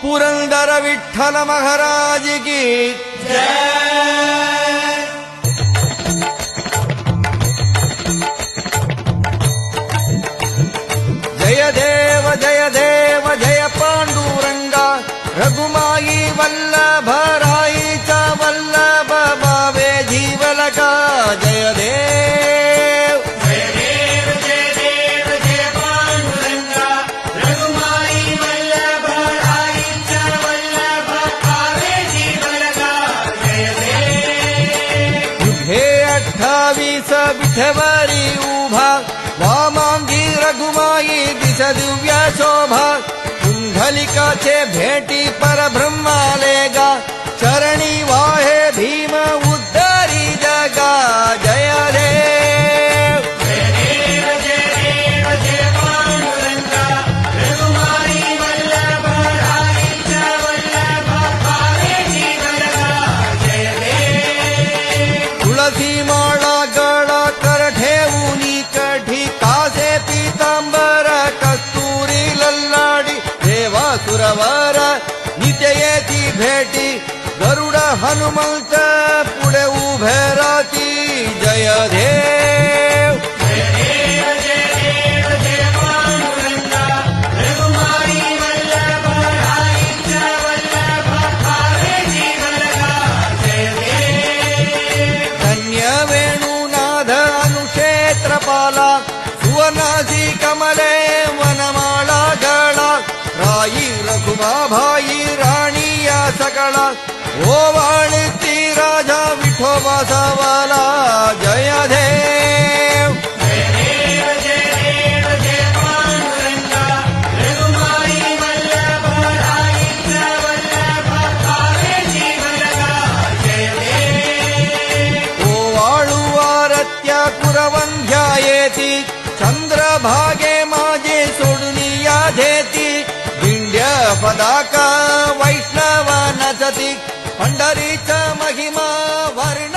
पुरंदर विठ्ठल महाराज की जय देव जय देव जय पांडुरंगा रघुमाई वल्लभ राईचा वल्लभ भावे जीवलका जय देव जय देव जय देव जय पांडुरंगा रघुमाई वल्लभ राईचा वल्लभ भावे जीवलका जय देव हे 28 विठेवरी उभा वामांगी रघुमाई दिस दिव्य शोभा कुंडलिकाचे भेटी परब्रह्मालेगा चरणी वाहे भीम उद्धारी जगा जय देव जय देव जय देव जय पांडुरंगा रघुमाई वल्लभ राईचा वल्लभ भावे जीवलका जय देव तुळसी माळा गळा कर ठेवूनी कठी कासे पीतांबर कस्तुरी लल्लाडी देवा सुरवर नित्य येती भेटी गरुड हनुमंत पुढे उभे राहती जय देव जय देव जय देव जय पांडुरंगा रघुमाई वल्लभ राईचा वल्लभ भावे जीवलका जय देव धन्य वेणुनाथ अनुक्षेत्रपाला सुवर्णासी कमले वनमाळा गळा राई रघुमा भाई राणी या सकळा ओवाळती राजा विठोबा सवाला जय देव जय देव जय देव जय पांडुरंगा रघुमाई वल्लभ राईचा वल्लभ भावे जीवलका जय देव ओवाळू आरत्या कुरवंध्या येती चंद्रभागे माझे सोडून या धेती दिंड्य पदाका वैष्णव नचती पंढरीचा महिमा वर्ण